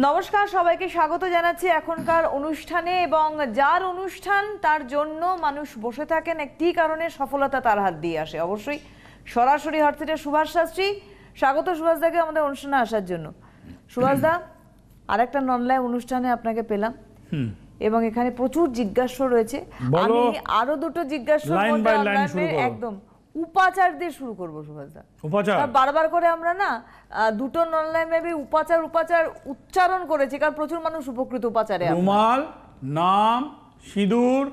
নমস্কার, সবাইকে স্বাগত জানাচ্ছি এখনকার অনুষ্ঠানে। এবং যার অনুষ্ঠান তার জন্য মানুষ বসে থাকেন একটি কারণে, সফলতা তার হাত দিয়ে আসে। অবশ্যই সরাসরি হাত থেকে সুভাষ শাস্ত্রী, স্বাগত সুভাষদাকে আমাদের অনুষ্ঠানে আসার জন্য। সুভাষদা, আরেকটা ননলাইভ অনুষ্ঠানে আপনাকে পেলাম এবং এখানে প্রচুর জিজ্ঞাসা রয়েছে। আমি আরো দুটো জিজ্ঞাসা একদম উপাচার দিয়ে শুরু করবো সুভাষদা। উপাচার বারবার করে আমরা না দুটো ননলাইভে উপাচার উচ্চারণ করেছি, কারণ প্রচুর মানুষ উপকৃত উপাচারে। রুমাল, নাম, সিঁদুর,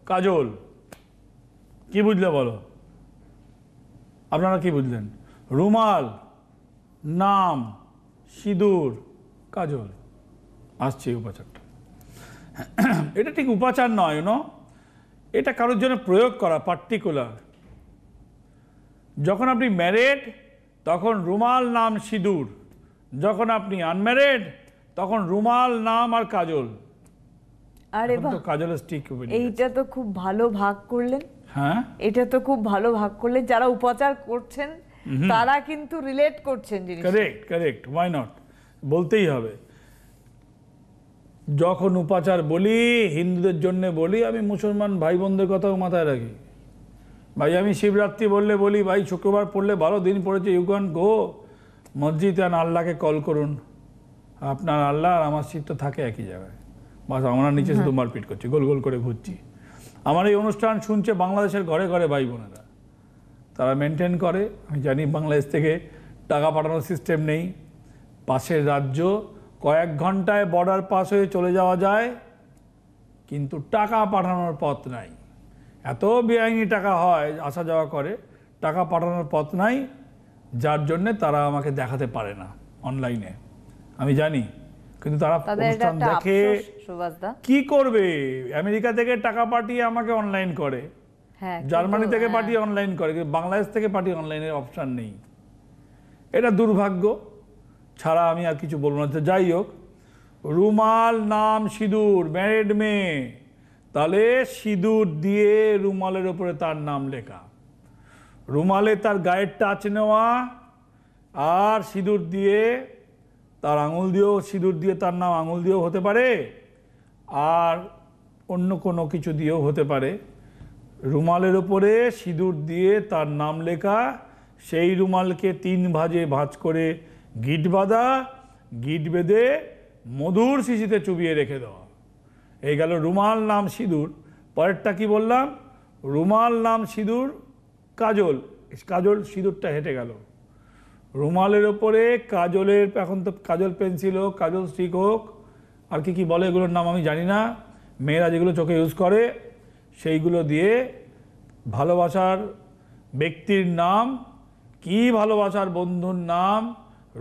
কাজল। কি বুঝলে বলো? আপনারা কি বুঝলেন? রুমাল, নাম, সিঁদুর, কাজল। আসছে উপাচারটা। এটা ঠিক উপাচার নয়, এটা কারোর জন্য প্রয়োগ করা পার্টিকুলার। যখন আপনি ম্যারেড তখন রুমাল, নাম, সিঁদুর। যখন আপনি আনম্যারেড তখন রুমাল, নাম আর কাজল। আরে বাহ, কাজলের স্টিক। এইটা তো খুব ভালো ভাগ করলেন। হ্যাঁ, এটা তো খুব ভালো ভাগ করলেন। যারা উপাচার করছেন তারা কিন্তু রিলেট করছেন জিনিসটা। কারেক্ট, ওয়াই নট, বলতেই হবে। যখন উপাচার বলি, হিন্দুদের জন্য বলি, আমি মুসলমান ভাই বোনদের কথাও মাথায় রাখি। ভাই আমি শিবরাত্রি বললে বলি, ভাই শুক্রবার পড়লে ভালো দিন পড়েছে, ইউ ক্যান গো মসজিদ অ্যান্ড আল্লাহকে কল করুন। আপনার আল্লাহ আর আমার শিব তো থাকে একই জায়গায়, বাস আমরা নিচে শুধু মারপিট করছি, গোল গোল করে ঘুরছি। আমার এই অনুষ্ঠান শুনছে বাংলাদেশের ঘরে ঘরে ভাই বোনেরা, তারা মেনটেন করে। আমি জানি বাংলাদেশ থেকে টাকা পাঠানোর সিস্টেম নেই, পাশের রাজ্য কয়েক ঘন্টায় বর্ডার পাস হয়ে চলে যাওয়া যায়, কিন্তু টাকা পাঠানোর পথ নাই। এত বেআইনি টাকা হয়, আসা যাওয়া করে, টাকা পাঠানোর পথ নাই, যার জন্যে তারা আমাকে দেখাতে পারে না অনলাইনে। আমি জানি, কিন্তু তারা অনুষ্ঠান দেখে কি করবে? আমেরিকা থেকে টাকা পাঠিয়ে আমাকে অনলাইন করে, জার্মানি থেকে পাঠিয়ে অনলাইন করে, কিন্তু বাংলাদেশ থেকে পাঠিয়ে অনলাইনের অপশান নেই। এটা দুর্ভাগ্য ছাড়া আমি আর কিছু বলবো না। যাই হোক, রুমাল, নাম, সিঁদুর, ম্যারেড মেয়ে, তাহলে সিঁদুর দিয়ে রুমালের ওপরে তার নাম লেখা, রুমালে তার গায়ের টাচ নেওয়া, আর সিঁদুর দিয়ে তার আঙুল দিয়েও, সিঁদুর দিয়ে তার নাম আঙুল দিয়েও হতে পারে, আর অন্য কোনো কিছু দিয়েও হতে পারে। রুমালের ওপরে সিঁদুর দিয়ে তার নাম লেখা, সেই রুমালকে 3 ভাঁজে ভাঁজ করে গিট বাঁধা, গিট বেঁধে মধুর শিশিতে চুবিয়ে রেখে দেওয়া। এই গেল রুমাল, নাম, সিঁদুর। পরেরটা কি বললাম? রুমাল, নাম, সিঁদুর, কাজল। কাজল, সিঁদুরটা হেঁটে গেল। রুমালের ওপরে কাজলের, এখন তো কাজল পেন্সিল হোক, কাজল স্টিক হোক, আর কি কি বলে এগুলোর নাম আমি জানি না, মেয়েরা যেগুলো চোখে ইউজ করে, সেইগুলো দিয়ে ভালোবাসার ব্যক্তির নাম, কি ভালোবাসার বন্ধুর নাম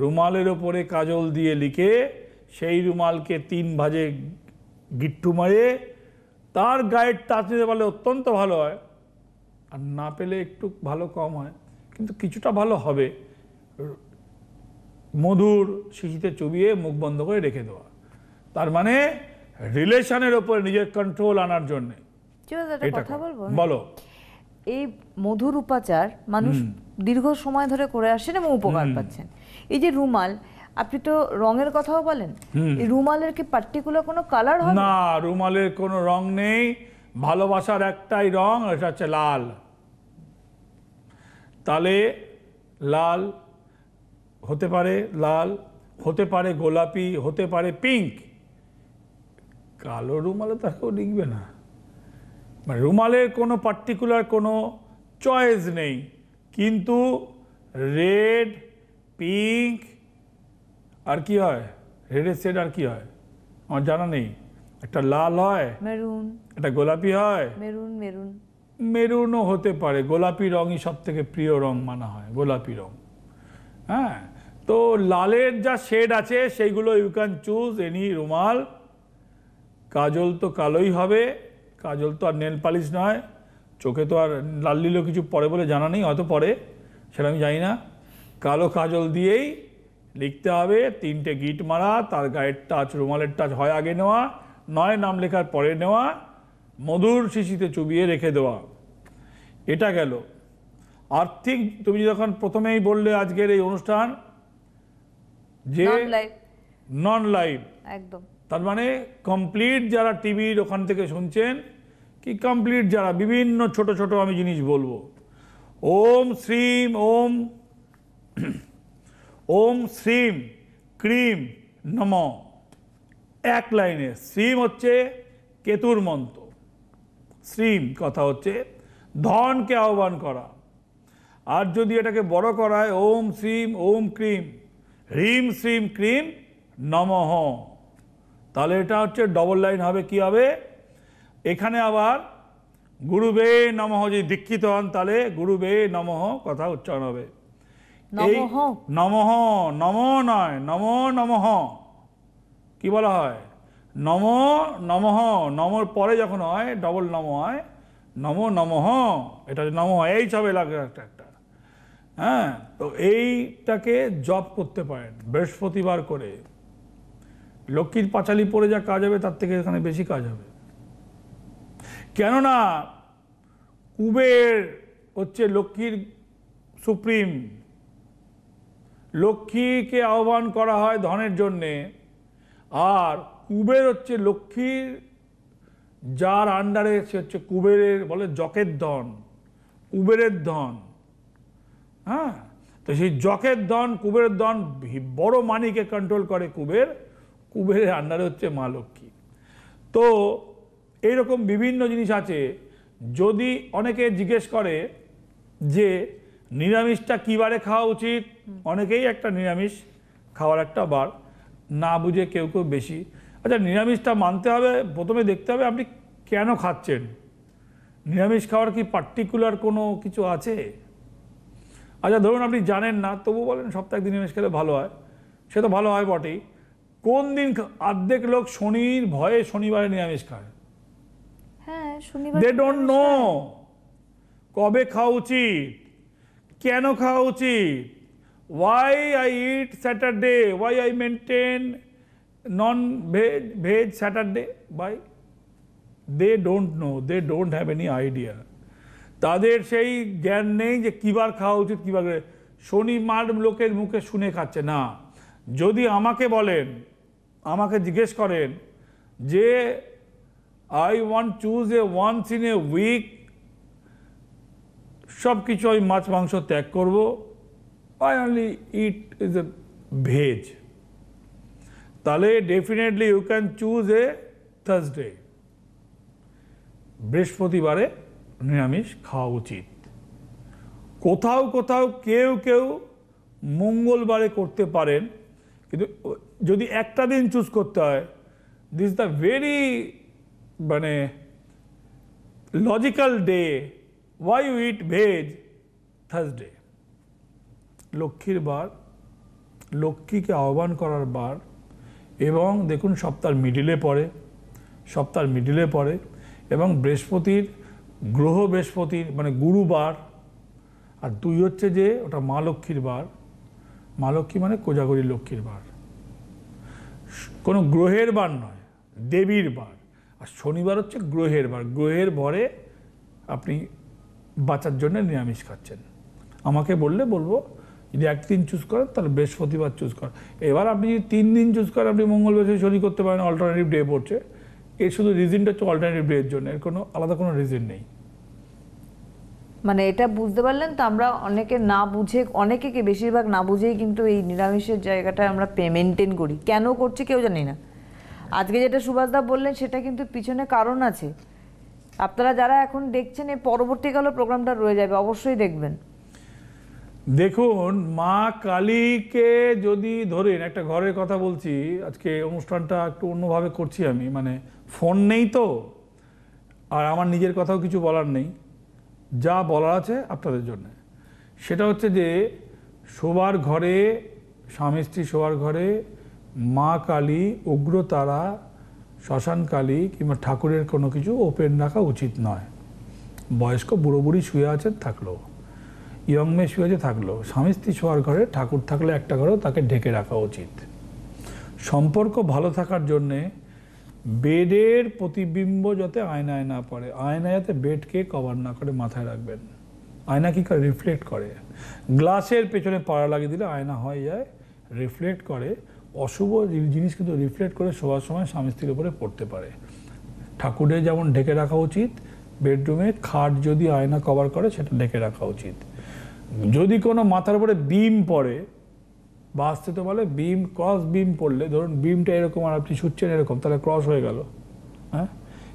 রুমালের ওপরে কাজল দিয়ে লিখে, সেই রুমালকে 3 ভাঁজে গিট্টু মারে তার গায়ের টাচ নিতে পারলে অত্যন্ত ভালো হয়, আর না পেলে একটু ভালো কম হয়, কিন্তু কিছুটা ভালো হবে। মধুর শিশিতে চুবিয়ে মুখ বন্ধ করে রেখে দেওয়া, তার মানে রিলেশনের ওপরে নিজের কন্ট্রোল আনার জন্য। কথা বলো, এই মধুর উপাচার মানুষ দীর্ঘ সময় ধরে করে আসেন এবং উপকার পাচ্ছেন। এই যে রুমাল, আপনি তো রঙের কথাও বলেন, এই রুমালের কি পার্টিকুলার কোনো কালার হয়? না, রুমালের কোনো রং নেই। ভালোবাসার একটাই রং, এটা হচ্ছে লাল। তাহলে লাল হতে পারে, লাল হতে পারে, গোলাপি হতে পারে, পিঙ্ক। কালো রুমালে তো কেউ লিখবে না। মানে রুমালের কোনো পার্টিকুলার কোনো চয়েস নেই, কিন্তু রেড, পিঙ্ক, আর কি হয় রেডের সেট, আর কি হয় আমার জানা নেই। একটা লাল হয়, মেরুন, একটা গোলাপি হয়, মেরুনও হতে পারে। গোলাপি রঙই সব থেকে প্রিয় রং মানা হয়, গোলাপি রং। হ্যাঁ, তো লালের যা শেড আছে সেইগুলো ইউ ক্যান চুজ এনি রুমাল। কাজল তো কালোই হবে, কাজল তো আর নেল পালিশ নয়, চোখে তো আর লাল লীলও কিছু পরে বলে জানা নেই, হয়তো পরে, সেটা আমি জানি না। কালো কাজল দিয়েই লিখতে হবে, 3টে গিট মারা, তার গায়ের টাচ, রুমালের টাচ হয় আগে নেওয়া, নয় নাম লেখার পরে নেওয়া, মধুর শিশিতে চুবিয়ে রেখে দেওয়া। এটা গেল আর্থিক। তুমি যখন প্রথমেই বললে আজকের এই অনুষ্ঠান যে নন লাইভ। একদম। তার মানে কমপ্লিট যারা টিভির ওখান থেকে শুনছেন, কি কমপ্লিট যারা বিভিন্ন ছোট ছোট আমি জিনিস বলবো। ওম শ্রীম ওম ওম শ্রীম ক্রিম নম, এক লাইনে। শ্রীম হচ্ছে কেতুর মন্ত্র, শ্রীম কথা হচ্ছে ধনকে আহ্বান করা। আর যদি এটাকে বড় করায় ওম শ্রীম ওম ক্রিম হ্রিম শ্রীম ক্রিম নমঃ, তাহলে এটা হচ্ছে ডবল লাইন হবে। কি হবে? এখানে আবার গুরুবে নমঃ যদি দীক্ষিত হন তাহলে গুরুবে নমঃ কথা উচ্চারণ হবে। নমঃ, নমঃ, নম নয়, নম নমঃ কি বলা হয়? নম নমঃ, নমর পরে যখন হয় ডবল নম হয়, নম নমঃ, এটা নম এইচ হবে লাগে একটা একটা। হ্যাঁ, তো এইটাকে জপ করতে পারেন বৃহস্পতিবার করে। লক্ষ্মীর পাঁচালি পড়ে যা কাজ হবে তার থেকে এখানে বেশি কাজ হবে। কেননা কুবের হচ্ছে লক্ষ্মীর সুপ্রিম, লক্ষ্মীকে আহ্বান করা হয় ধনের জন্যে, আর কুবের হচ্ছে লক্ষ্মীর যার আন্ডারে সে হচ্ছে কুবেরের বলে জকের ধন, কুবেরের ধন। হ্যাঁ, তো সেই জকের ধন কুবেরের ধন বড় মানিকে কন্ট্রোল করে কুবের, কুবেরের আন্ডারে হচ্ছে মা লক্ষ্মী। তো এইরকম বিভিন্ন জিনিস আছে। যদি অনেকে জিজ্ঞেস করে যে নিরামিষটা কী বারে খাওয়া উচিত, অনেকেই একটা নিরামিষ খাওয়ার একটা বার না বুঝে কেউ কেউ বেশি। আচ্ছা, নিরামিষটা মানতে হবে, প্রথমে দেখতে হবে আপনি কেন খাচ্ছেন। নিরামিষ খাওয়ার কি পার্টিকুলার কোনো কিছু আছে? আচ্ছা, ধরুন আপনি জানেন না, তবু বলেন সপ্তাহে একদিন নিরামিষ খেলে ভালো হয়, সে তো ভালো হয় বটেই। কোন দিন অর্ধেক লোক শনির ভয়ে শনিবারে নিরামিষ খায়। হ্যাঁ, শনিবার দে ডোন্ট নো কবে খাওয়া উচিত, কেন খাওয়া উচিত। Why I eat Saturday, why I maintain non veg veg Saturday, by they don't know, they don't have any idea. তাদের সেই জ্ঞান নেই যে কিবার খাওয়া উচিত, কিবার। শনিবার লোকের মুখে শুনে খাচ্ছে না। যদি আমাকে বলেন, আমাকে জিজ্ঞেস করেন যে I want choose a once in a week, সব কিছু আমি মাছ মাংস ত্যাগ করব, I only eat is a veg, তাহলে definitely you can choose a Thursday. বৃহস্পতিবারে নিরামিষ খাওয়া উচিত। কোথাও কোথাও কেউ কেউ মঙ্গলবারে করতে পারেন, কিন্তু যদি একটা দিন চুজ করতে হয়, দিস দ্য ভেরি মানে logical day why you eat veg Thursday. লক্ষ্মীর বার, লক্ষ্মীকে আহ্বান করার বার, এবং দেখুন সপ্তাহের মিডিলে পড়ে, সপ্তাহের মিডিলে পড়ে, এবং বৃহস্পতির গ্রহ বৃহস্পতির মানে গুরুবার, আর দুই হচ্ছে যে ওটা মা লক্ষ্মীর বার। মা লক্ষ্মী মানে কোজাগরী লক্ষ্মীর বার, কোনো গ্রহের বার নয়, দেবীর বার। আর শনিবার হচ্ছে গ্রহের বার, গ্রহের ভরে আপনি বাঁচার জন্য নিরামিষ খাচ্ছেন। আমাকে বললে বলবো যদি একদিন চুজ করেন তাহলে বৃহস্পতিবার চুজ করেন। এবার আপনি যদি 3 দিন চুজ করেন, আপনি মঙ্গল বৃহস্পতি শনি করতে পারেন, অল্টারনেটিভ ডে পড়ছে। এর শুধু রিজনটা হচ্ছে অল্টারনেটিভ ডে এর জন্য, এর কোনো আলাদা কোনো রিজন নেই। মানে এটা বুঝতে পারলেন তো, আমরা অনেকে না বুঝে, অনেকে কি বেশিরভাগ না বুঝেই কিন্তু এই নিরামিষের জায়গাটা আমরা মেনটেন করি। কেন করছি কেউ জানি না। আজকে যেটা সুভাষদা বললেন সেটা কিন্তু পিছনে কারণ আছে। আপনারা যারা এখন দেখছেন, এই পরবর্তীকালে প্রোগ্রামটা রয়ে যাবে, অবশ্যই দেখবেন। দেখুন, মা কালীকে যদি ধরেন, একটা ঘরের কথা বলছি, আজকে অনুষ্ঠানটা একটু অন্যভাবে করছি আমি, মানে ফোন নেই তো, আর আমার নিজের কথাও কিছু বলার নেই, যা বলার আছে আপনাদের জন্য। সেটা হচ্ছে যে শোবার ঘরে, স্বামী স্ত্রী শোবার ঘরে মা কালী, উগ্রতারা, শ্মশান কালী কিংবা ঠাকুরের কোনো কিছু ওপেন রাখা উচিত নয়। বয়স্ক বুড়ো বুড়ি শুয়ে আছেন থাকলো, ইয়ং মেয়ে শুয়ে আছে থাকলো, স্বামী স্ত্রী শোয়ার ঘরে ঠাকুর থাকলে একটা ঘরেও তাকে ঢেকে রাখা উচিত। সম্পর্ক ভালো থাকার জন্যে বেডের প্রতিবিম্ব যাতে আয়নায় না পড়ে, আয়না যাতে বেডকে কভার না করে মাথায় রাখবেন। আয়না কী করে? রিফ্লেক্ট করে। গ্লাসের পেছনে পাড়া লাগিয়ে দিলে আয়না হয়ে যায়, রিফ্লেক্ট করে, অশুভ জিনিস কিন্তু রিফ্লেক্ট করে শোয়ার সময় স্বামী স্ত্রীর উপরে পড়তে পারে। ঠাকুরে যেমন ঢেকে রাখা উচিত, বেডরুমে খাট যদি আয়না কভার করে সেটা ঢেকে রাখা উচিত। যদি কোনো মাথার উপরে বিম পড়ে, বাস্তে তো বলে বিম, ক্রস বিম পড়লে, ধরুন বিমটা এরকম আর আপনি শুচ্ছেন এরকম, তাহলে ক্রস হয়ে গেল, হ্যাঁ,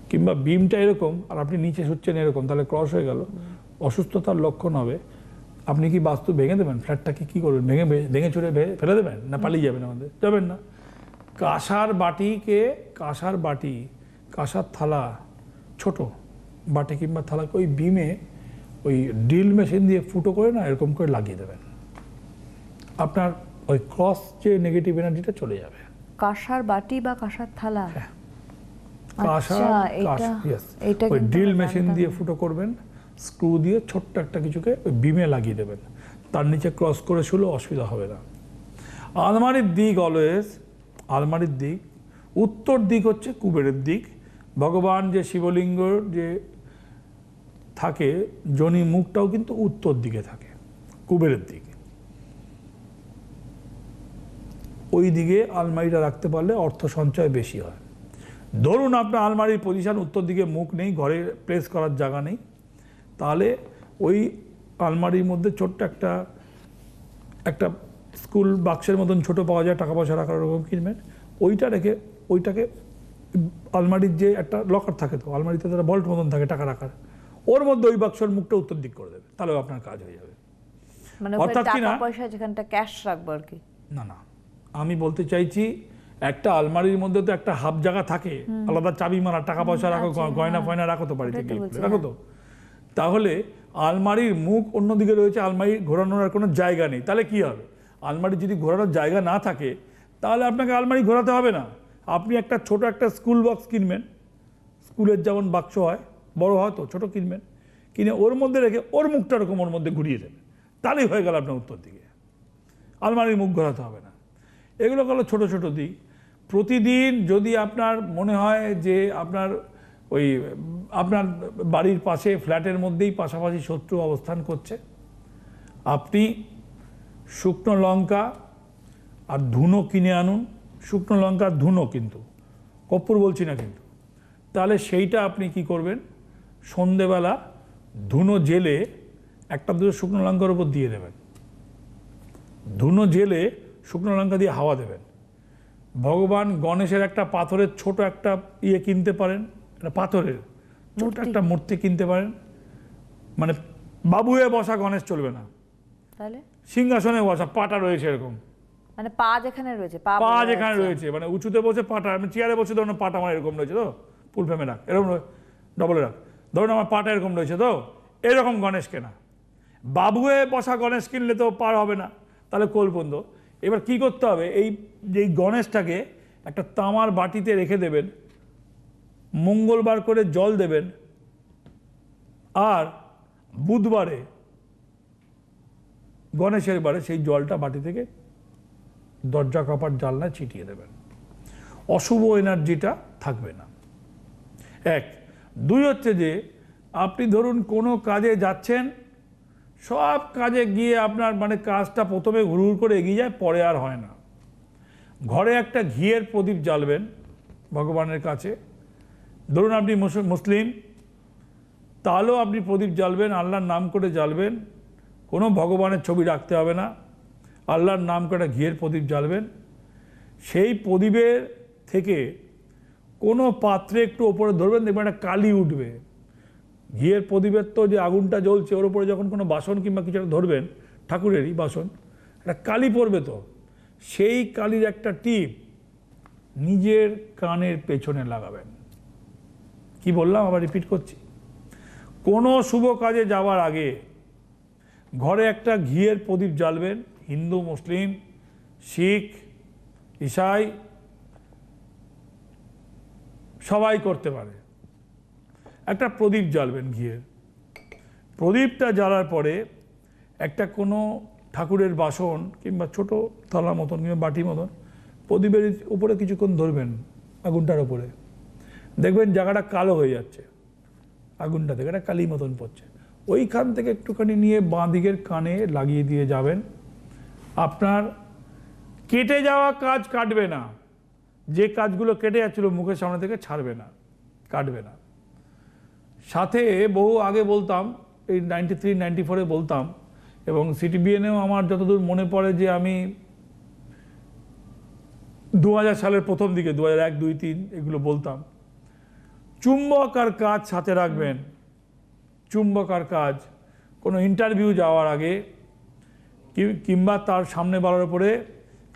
কিংবা বিমটা এরকম আর আপনি নিচে শুচ্ছেন এরকম, তাহলে ক্রস হয়ে গেল, অসুস্থতার লক্ষণ হবে। আপনি কি বাস্তু ভেঙে দেবেন? ফ্ল্যাটটাকে কি করবেন? ভেঙে চুরে ফেলে দেবেন, না পালিয়ে যাবেন? আমাদের যাবেন না। কাঁসার বাটি, কাঁসার থালা, ছোট বাটি কিংবা থালাকে ওই বিমে ওই ড্রিল মেশিন দিয়ে ফুটো করে না এরকম করে লাগিয়ে দেবেন, আপনার ওই ক্রস যে নেগেটিভ এনার্জিটা চলে যাবে। কাঁসার বাটি বা কাঁসার থালা, ওই ড্রিল মেশিন দিয়ে ফুটো করবেন, স্ক্রু দিয়ে ছোট্ট একটা কিছুকে ওই বিমে লাগিয়ে দেবেন, তার নিচে ক্রস করে শুলেও অসুবিধা হবে না। আলমারির দিক অলওয়েজ, আলমারির দিক উত্তর দিক হচ্ছে কুবেরের দিক। ভগবান যে শিবলিঙ্গ যে থাকে, যোনি মুখটাও কিন্তু উত্তর দিকে থাকে, কুবেরের দিকে। ওই দিকে আলমারিটা রাখতে পারলে অর্থ সঞ্চয় বেশি হয়। ধরুন আপনার আলমারির পজিশন উত্তর দিকে, মুখ নেই, ঘরে প্লেস করার জায়গা নেই, তাহলে ওই আলমারির মধ্যে ছোট্ট একটা স্কুল বাক্সের মতন ছোট পাওয়া যায়, টাকা পয়সা রাখার ওরকম কিনবেন, ওইটা রেখে ওইটাকে আলমারির যে একটা লকার থাকে, তো আলমারিতে তারা বল্ট মতন থাকে টাকা রাখার, ওর মধ্যে ওই বাক্সের মুখটা উত্তর দিক করে দেবে, তাহলেও আপনার কাজ হয়ে যাবে। মানে অর্থাৎ কি না, টাকা পয়সা যেখানটা ক্যাশ রাখবো আর কি, না, আমি বলতে চাইছি একটা আলমারির মধ্যে তো একটা হাফ জায়গা থাকে, আলাদা চাবি মারা, টাকা পয়সা রাখো, গয়না ফয়না রাখো, তো বাড়িতে রাখো তো। তাহলে আলমারির মুখ অন্যদিকে রয়েছে, আলমারি ঘোরানোর আর কোনো জায়গা নেই, তাহলে কি হবে? আলমারি যদি ঘোরানোর জায়গা না থাকে, তাহলে আপনাকে আলমারি ঘোরাতে হবে না। আপনি একটা ছোট একটা স্কুল বক্স কিনবেন, স্কুলের যেমন বাক্স হয়, বড় হয় তো, ছোট কিনবেন, কিনে ওর মধ্যে রেখে ওর মুখটা এরকম ওর মধ্যে ঘুরিয়ে দেবেন, তাহলেই হয়ে গেল আপনার উত্তর দিকে, আলমারির মুখ ঘোরাতে হবে না। এগুলো হলো ছোট ছোট দিক। প্রতিদিন যদি আপনার মনে হয় যে আপনার বাড়ির পাশে ফ্ল্যাটের মধ্যেই পাশাপাশি শত্রু অবস্থান করছে, আপনি শুকনো লঙ্কা আর ধুনো কিনে আনুন, শুকনো লঙ্কা আর ধুনো, কিন্তু কর্পূর বলছি না কিন্তু। তাহলে সেইটা আপনি কি করবেন, সন্ধেবেলা ধুনো জেলে একটা দুটো শুকনো লঙ্কার উপর দিয়ে দেবেন, ধুনো জেলে শুকনো লঙ্কা দিয়ে হাওয়া দেবেন। ভগবান গণেশের একটা পাথরের ছোট একটা কিনতে পারেন, একটা পাথরের ছোট একটা মূর্তি কিনতে পারেন, মানে বাবু হয়ে বসা গণেশ চলবে না, তাহলে সিংহাসনে বসা, পাটা রয়েছে এরকম, মানে পা যেখানে রয়েছে, পা যেখানে রয়েছে, মানে উঁচুতে বসে পাটা, আমি চেয়ারে বসে ধরুন পাটা আমার এরকম রয়েছে, তো ফুল ফ্রেমে রাখ, এরকম ডবলে রাখ, ধরুন আমার পাটা এরকম রয়েছে, তো এরকম গণেশ কেনা। বাবু হয়ে বসা গণেশ কিনলে তো পার হবে না, তাহলে কোলবন্ধ। এবার কি করতে হবে, এই যে গণেশটাকে একটা তামার বাটিতে রেখে দেবেন, মঙ্গলবার করে জল দেবেন, আর বুধবারে গণেশের বারে সেই জলটা বাটি থেকে দরজা কাপড় জানলায় ছিটিয়ে দেবেন, অশুভ এনার্জিটা থাকবে না। এক। দুই হচ্ছে যে আপনি ধরুন কোনো কাজে যাচ্ছেন, সব কাজে গিয়ে আপনার মানে কাজটা প্রথমে হুড় করে এগিয়ে যায়, পরে আর হয় না। ঘরে একটা ঘিয়ের প্রদীপ জ্বালবেন ভগবানের কাছে, ধরুন আপনি মুসলিম, তাহলেও আপনি প্রদীপ জ্বালবেন, আল্লাহর নাম করে জ্বালবেন, কোনো ভগবানের ছবি রাখতে হবে না, আল্লাহর নাম করে ঘিয়ের প্রদীপ জ্বালবেন। সেই প্রদীপের থেকে কোনো পাত্রে একটু ওপরে ধরবেন, দেখবেন একটা কালি উঠবে। ঘিয়ের প্রদীপের তো যে আগুনটা জ্বলছে, ওর উপরে যখন কোনো বাসন কিংবা কিছু একটা ধরবেন, ঠাকুরেরই বাসন, একটা কালি পড়বে, তো সেই কালির একটা টিপ নিজের কানের পেছনে লাগাবেন। কি বললাম, আবার রিপিট করছি, কোনো শুভ কাজে যাওয়ার আগে ঘরে একটা ঘিয়ের প্রদীপ জ্বালবেন। হিন্দু, মুসলিম, শিখ, ইসাই সবাই করতে পারে। একটা প্রদীপ জ্বালবেন ঘিয়ের, প্রদীপটা জ্বালার পরে একটা কোনো ঠাকুরের বাসন কিংবা ছোট থালা মতন কিংবা বাটি মতন প্রদীপের উপরে কিছুক্ষণ ধরবেন, আগুনটার উপরে, দেখবেন জায়গাটা কালো হয়ে যাচ্ছে, আগুনটা থেকে একটা কালি মতন পড়ছে। ওইখান থেকে একটুখানি নিয়ে বাঁ দিকের কানে লাগিয়ে দিয়ে যাবেন। আপনার কেটে যাওয়া কাজ কাটবে না, যে কাজগুলো কেটে যাচ্ছিল মুখের সামনে থেকে ছাড়বে না, কাটবে না। সাথে বহু আগে বলতাম, এই 93-94 বলতাম, এবং সিটিবিএনেও আমার যতদূর মনে পড়ে যে আমি 2000 সালের প্রথম দিকে 2001, 2, 3 এগুলো বলতাম, চুম্বক আর কাজ সাথে রাখবেন। চুম্বক আর কাজ কোনো ইন্টারভিউ যাওয়ার আগে কিংবা তার সামনে বাড়ার উপরে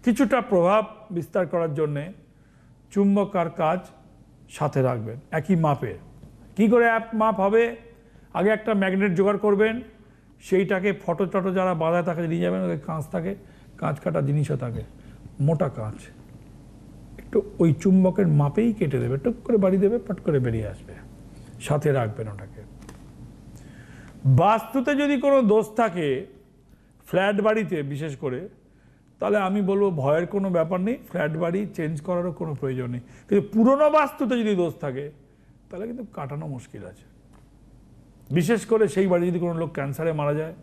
কিছুটা প্রভাব বিস্তার করার জন্যে চুম্বক আর কাজ সাথে রাখবেন একই মাপের। কি করে এক মাপ হবে? আগে একটা ম্যাগনেট জোগাড় করবেন, সেইটাকে ফটো টটো যারা বাঁধায় তাকে নিয়ে যাবেন, ওই কাঁচ থাকে, কাঁচ কাটা জিনিসও থাকে, মোটা কাঁচ, একটু ওই চুম্বকের মাপেই কেটে দেবে, টুক করে বাড়ি দেবে, পট করে বেরিয়ে আসবে, সাথে রাখবেন ওটাকে। বাস্তুতে যদি কোনো দোষ থাকে ফ্ল্যাট বাড়িতে বিশেষ করে, তাহলে আমি বলবো ভয়ের কোনো ব্যাপার নেই, ফ্ল্যাট বাড়ি চেঞ্জ করারও কোনো প্রয়োজন নেই। কিন্তু পুরনো বাস্তুতে যদি দোষ থাকে তাহলে কিন্তু কাটানো মুশকিল আছে। বিশেষ করে সেই বাড়ি যদি কোনো লোক ক্যান্সারে মারা যায়,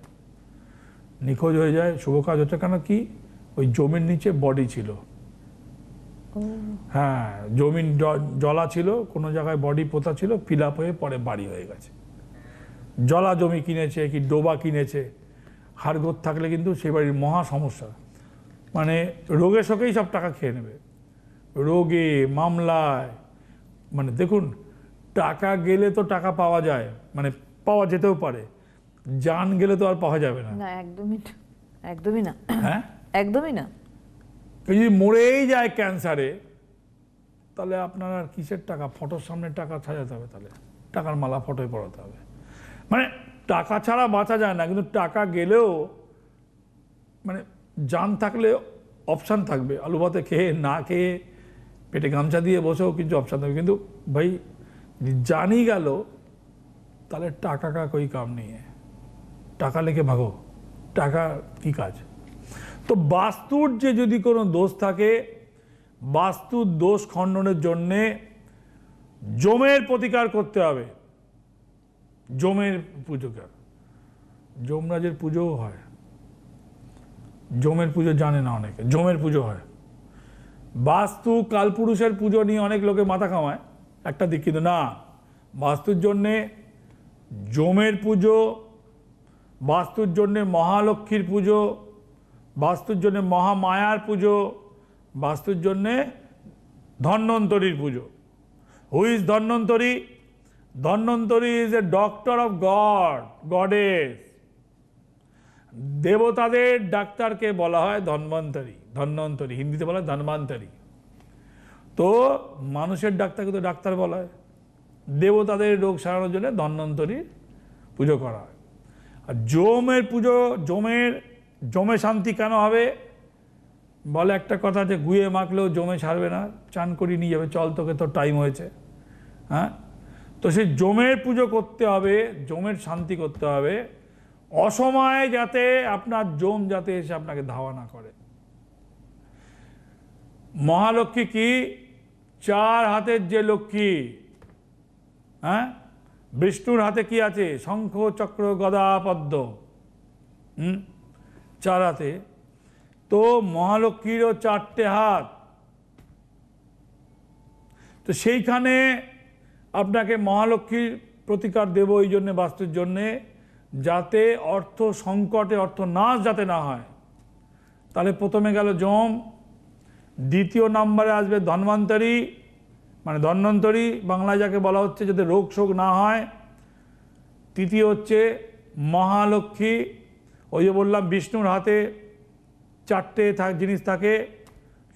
নিখোঁজ হয়ে যায়, শুভ কাজ হচ্ছে, কেন কি ওই জমির নিচে বডি ছিল, হ্যাঁ জমিন জলা ছিল, কোনো জায়গায় বডি পোতা ছিল, ফিল আপ হয়ে পরে বাড়ি হয়ে গেছে। জলা জমি কিনেছে কি ডোবা কিনেছে, হাড়গোড় থাকলে কিন্তু সেই বাড়ির মহা সমস্যা, মানে রোগে শোকেই সব টাকা খেয়ে নেবে, রোগে মামলায়। মানে দেখুন, টাকা গেলে তো টাকা পাওয়া যায়, মানে পাওয়া যেতেও পারে, জান গেলে তো আর পাওয়া যাবে না। না, একদমই না, একদমই না, হ্যাঁ একদমই না। যদি মরেই যায় ক্যান্সারে, তাহলে আপনার আর কিসের টাকা? ফটোর সামনে টাকা সাজাতে হবে, তাহলে টাকার মালা ফটোয় পড়াতে হবে। মানে টাকা ছাড়া বাঁচা যায় না, কিন্তু টাকা গেলেও মানে জান থাকলে অপশান থাকবে। আলু ভাতে খেয়ে না খেয়ে পেটে গামছা দিয়ে বসেও কিছু অপশান থাকবে, কিন্তু ভাই জানি গেল তাহলে টাকা কা কোই কাম নেই, টাকা লেকে ভাগো, টাকা কি কাজ? তো বাস্তুর যে যদি কোনো দোষ থাকে, বাস্তুর দোষ খণ্ডনের জন্যে যমের প্রতিকার করতে হবে। যমের পুজোকে, যমরাজের পুজোও হয়, যমের পুজো জানে না অনেকে, যমের পুজো হয়। বাস্তু কালপুরুষের পুজো নিয়ে অনেক লোকে মাথা কামায় একটা দিক, কিন্তু না, বাস্তুর জন্যে যমের পুজো, বাস্তুর জন্যে মহালক্ষ্মীর পুজো, বাস্তুর জন্যে মহামায়ার পুজো, বাস্তুর জন্যে ধন্বন্তরীর পুজো। Who is Dhanvantari? Dhanvantari is a doctor of god, goddess. দেবতাদের ডাক্তারকে বলা হয় ধন্বন্তরী, ধন্বন্তরী, হিন্দিতে বলা হয় ধন্বন্তরী। তো মানুষের ডাক্তারকে তো ডাক্তার বলা হয়, দেবতাদের রোগ সারানোর জন্য ধন্বন্তরীর পুজো করা হয়। আর যমের পুজো, যমে শান্তি কেন হবে? বলে একটা কথা যে গুয়ে মাখলেও জমে ছাড়বে না, চান করি নিয়ে যাবে, চল তোকে তো টাইম হয়েছে। হ্যাঁ, তো সেই যমের পুজো করতে হবে, যমের শান্তি করতে হবে, অসময়ে যাতে আপনার যম যাতে এসে আপনাকে ধাওয়া না করে। মহালক্ষ্মী কি? 4 হাতের যে লক্ষ্মী। হ্যাঁ, বিষ্ণুর হাতে কি আছে? শঙ্খ চক্র গদা পদ্ম, 4 হাতে। তো মহালক্ষ্মীরও 4টে হাত। তো সেইখানে আপনাকে মহালক্ষ্মীর প্রতিকার দেব এই জন্যে, বাস্তুর জন্যে, যাতে অর্থ সংকটে অর্থ নাশ যাতে না হয়। তাহলে প্রথমে গেল যম, দ্বিতীয় নম্বরে আসবে ধন্বন্তরী, মানে ধন্বন্তরী বাংলায় যাকে বলা হচ্ছে, যাতে রোগ শোক না হয়। তৃতীয় হচ্ছে মহালক্ষ্মী, ওই যে বললাম বিষ্ণুর হাতে 4টে জিনিস থাকে,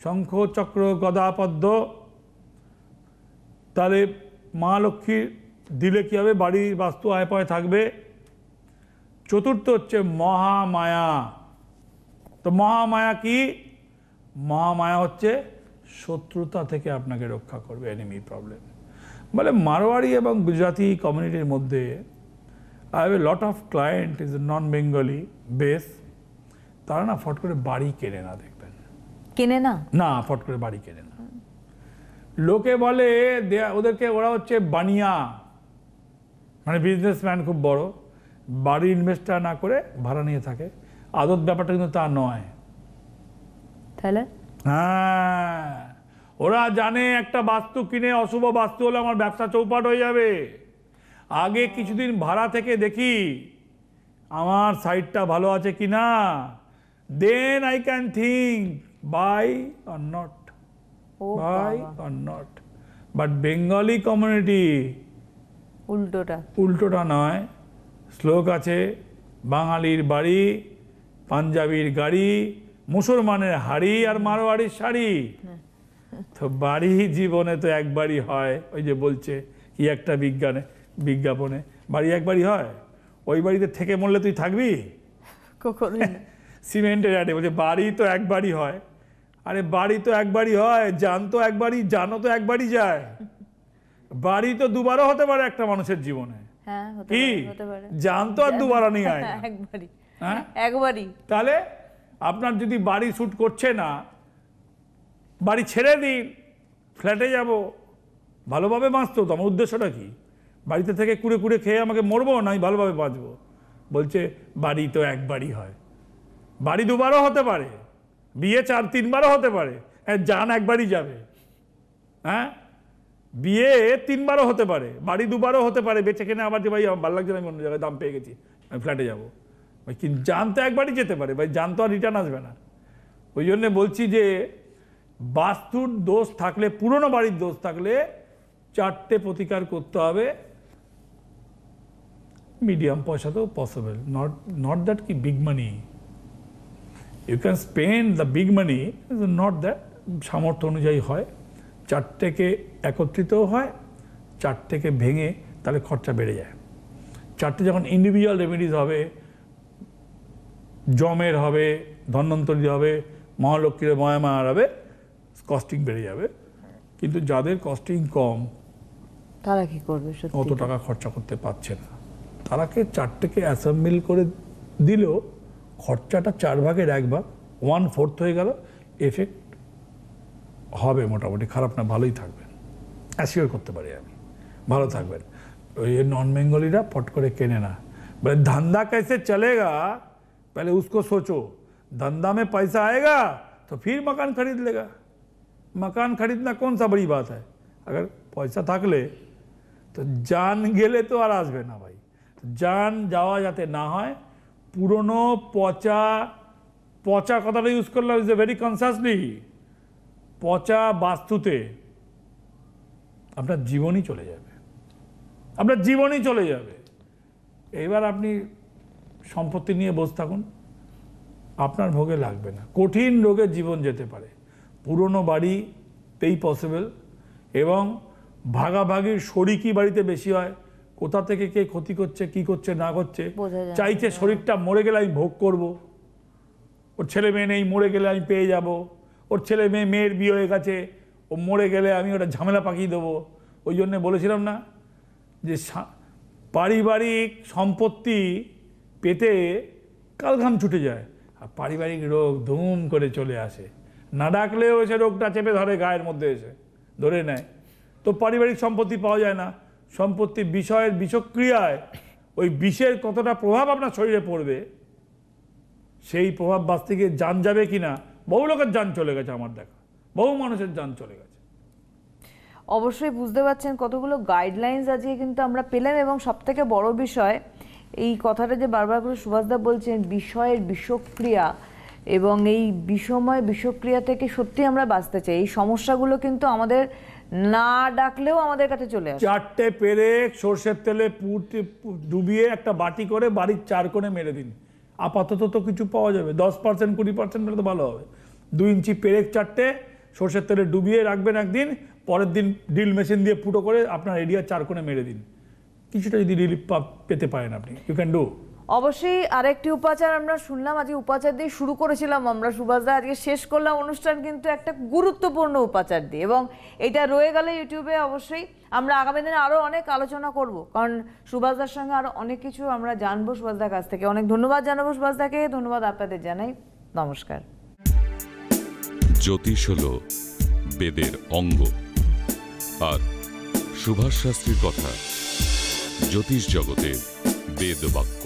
শঙ্খ চক্র গদা পদ্ম। তাহলে মহালক্ষ্মীর দিলে কী হবে? বাড়ির বাস্তু আয় পায় থাকবে। চতুর্থ হচ্ছে মহামায়া। তো মহামায়া কি? মহামায়া হচ্ছে শত্রুতা থেকে আপনাকে রক্ষা করবে, এনিমি প্রবলেম। বলে মারোয়াড়ি এবং গুজরাটি কমিউনিটির মধ্যে I have a lot of client is non Bengali base, তারা না ফট করে বাড়ি কেনে না, দেখবেন কেনে না, না ফট করে বাড়ি কেনে না। লোকে বলে ওদেরকে, ওরা হচ্ছে বানিয়া, মানে বিজনেসম্যান খুব বড়, বাড়ি ইনভেস্টার না করে ভাড়া নিয়ে থাকে। আদত ব্যাপারটা কিন্তু তা নয়। তাহলে হ্যাঁ, ওরা জানে একটা বাস্তু কিনে অশুভ বাস্তু হলে আমার ব্যবসা চৌপাট হয়ে যাবে। আগে কিছুদিন ভাড়া থেকে দেখি আমার সাইটটা ভালো আছে কি না, then I can think buy or not, ও বাই বাবা, or not. But Bengali community উল্টোটা নয়। শ্লোক আছে, বাঙালির বাড়ি, পাঞ্জাবির গাড়ি, মুসলমানের হাড়ি আর মারোয়াড়ির শাড়ি। তো বাড়ি জীবনে তো একবারই হয়। ওই যে বলছে কি একটা বিজ্ঞাপনে, বাড়ি একবারই হয়, ওই বাড়িতে থেকে মরলে তুই থাকবি? কখনোই না। সিমেন্টের অ্যাডে বলছে বাড়ি তো একবারই হয়। আরে বাড়ি তো একবারই হয়, জান তো একবারই, জানো তো একবারই যায়। বাড়ি তো দুবারও হতে পারে একটা মানুষের জীবনে। হ্যাঁ, হতে কি পারে, হতে পারে। জান তো আর দুবার নেই আয় না। একবারই, হ্যাঁ, একবারই। তাহলে আপনার যদি বাড়ি শ্যুট করছে না, বাড়ি ছেড়ে দিন, ফ্ল্যাটে যাব, ভালোভাবে বাঁচতো। তো আমার উদ্দেশ্যটা কি? বাড়িতে থেকে কুড়ে কুড়ে খেয়ে আমাকে মরবো না আমি ভালোভাবে বাঁচবো? বলছে বাড়ি তো একবারই হয়। বাড়ি দুবারও হতে পারে, বিয়ে 4-3বারও হতে পারে, জান একবারই যাবে। হ্যাঁ, বিয়ে 3বারও হতে পারে, বাড়ি দুবারও হতে পারে। বেঁচে কিনে আবার যে ভাই আমার ভালো লাগছে না, আমি অন্য জায়গায় দাম পেয়ে গেছি, আমি ফ্ল্যাটে যাবো। ভাই কিন্তু জান তো একবারই যেতে পারে, ভাই জান তো আর রিটার্ন আসবে না। ওই জন্যে বলছি যে বাস্তুর দোষ থাকলে, পুরনো বাড়ির দোষ থাকলে 4টে প্রতিকার করতে হবে। মিডিয়াম পয়সাতেও পসিবল, নট দ্যাট কি big money you can spend the big money, not that. সামর্থ্য অনুযায়ী হয়। 4টেকে একত্রিতও হয়, 4টেকে ভেঙে তাহলে খরচা বেড়ে যায়। 4টে যখন ইন্ডিভিজুয়াল রেমেডিজ হবে, জমের হবে, ধন্বন্তরী হবে, মহালক্ষ্মীর ময়ামার হবে, কস্টিং বেড়ে যাবে। কিন্তু যাদের কস্টিং কম, তারা কি করবে? সত্যি অত টাকা খরচা করতে পারছে না, তারাকে 4টেকে অ্যাসেম্বল করে দিলেও খরচাটা 4 ভাগের 1 ভাগ, 1/4 হয়ে গেল। এফেক্ট হবে মোটামুটি, খারাপ না, ভালোই থাকবেন, অ্যাসিওর করতে পারি আমি, ভালো থাকবেন। ওই নন বেঙ্গলিরা পট করে কেনে না, বলে धंधा कैसे चलेगा पहले उसको सोचो, धंधा में पैसा आएगा तो फिर मकान खरीद लेगा। मकान खरीदना कौन सा बड़ी बात है? अगर पैसा থাকলে তো জান গেলে তো আর আসবে না ভাই। জান যাওয়া যাতে না হয়, পুরনো পচা কথাটা ইউজ করলাম, ইজ এ ভেরি কনসাসলি, পচা বাস্তুতে আপনার জীবনই চলে যাবে, আপনার জীবনই চলে যাবে। এবার আপনি সম্পত্তি নিয়ে বসে থাকুন, আপনার ভোগে লাগবে না, কঠিন রোগে জীবন যেতে পারে। পুরনো বাড়িতেই পসিবল, এবং ভাগাভাগির শরিকি বাড়িতে বেশি হয়। কোথা থেকে কে ক্ষতি করছে, কি করছে না করছে, চাইছে শরীরটা মরে গেলে আমি ভোগ করব, ওর ছেলে মেয়ে নেই, মরে গেলে আমি পেয়ে যাব, ওর ছেলে মেয়ের বিয়ে হয়ে গেছে, ও মরে গেলে আমি ওটা ঝামেলা পাকিয়ে দেবো। ওই জন্যে বলেছিলাম না যে পারিবারিক সম্পত্তি পেতে কালঘাম ছুটে যায়, আর পারিবারিক রোগ ধুম করে চলে আসে, না ডাকলেও এসে রোগটা চেপে ধরে, গায়ের মধ্যে এসে ধরে নেয়। তো পারিবারিক সম্পত্তি পাওয়া যায় না। সম্পত্তি বিষয়ের বিষক্রিয়ায় ওই বিষের কতটা প্রভাব আপনার শরীরে পড়বে, সেই প্রভাব বাঁচতে গিয়ে জান যাবে কিনা। বহু লোকের জান চলে গেছে, আমার দেখা, বহু মানুষের জান চলে গেছে। অবশ্যই বুঝতে পারছেন কতগুলো গাইডলাইন্স আজকে কিন্তু আমরা পেলাম। এবং সবথেকে বড় বিষয় এই কথাটা যে বারবার করে সুভাষদা বলছেন, বিষয়ের বিষক্রিয়া, এবং এই বিষময় বিষক্রিয়া থেকে সত্যি আমরা বাঁচতে চাই। এই সমস্যাগুলো কিন্তু আমাদের না ডাকলেও আমাদের কাছে চলে আসে। 4টে পেরেক সর্ষের তেলে ডুবিয়ে একটা বাটি করে বাড়ির 4 কোণে মেরে দিন, আপাতত তো কিছু পাওয়া যাবে। 10% 20% হলে তো ভালো হবে। 2 ইঞ্চি পেরেক 4টে সর্ষের তেলে ডুবিয়ে রাখবেন একদিন, পরের দিন ড্রিল মেশিন দিয়ে ফুটো করে আপনার এরিয়া 4 কোণে মেরে দিন। কিছুটা যদি রিলিফ পেতে পারেন আপনি, ইউ ক্যান ডু। অবশ্যই আরেকটি উপাচার আমরা শুনলাম, আজকে উপাচার দিয়ে শুরু করেছিলাম আমরা সুভাষদা, আজকে শেষ করলাম অনুষ্ঠান কিন্তু একটা গুরুত্বপূর্ণ উপাচার দিয়ে, এবং এটা রয়ে গেলে ইউটিউবে। অবশ্যই আমরা আগামী দিনে আরো অনেক আলোচনা করব, কারণ সুভাষদার সঙ্গে আরো অনেক কিছু আমরা জানবো সুভাষদার কাছ থেকে। অনেক ধন্যবাদ জানাবো সুভাষদাকে, ধন্যবাদ আপনাদের জানাই, নমস্কার। জ্যোতিষ হলো বেদের অঙ্গ, আর সুভাষ শাস্ত্রীর কথা জ্যোতিষ জগতে বেদ বাক্য।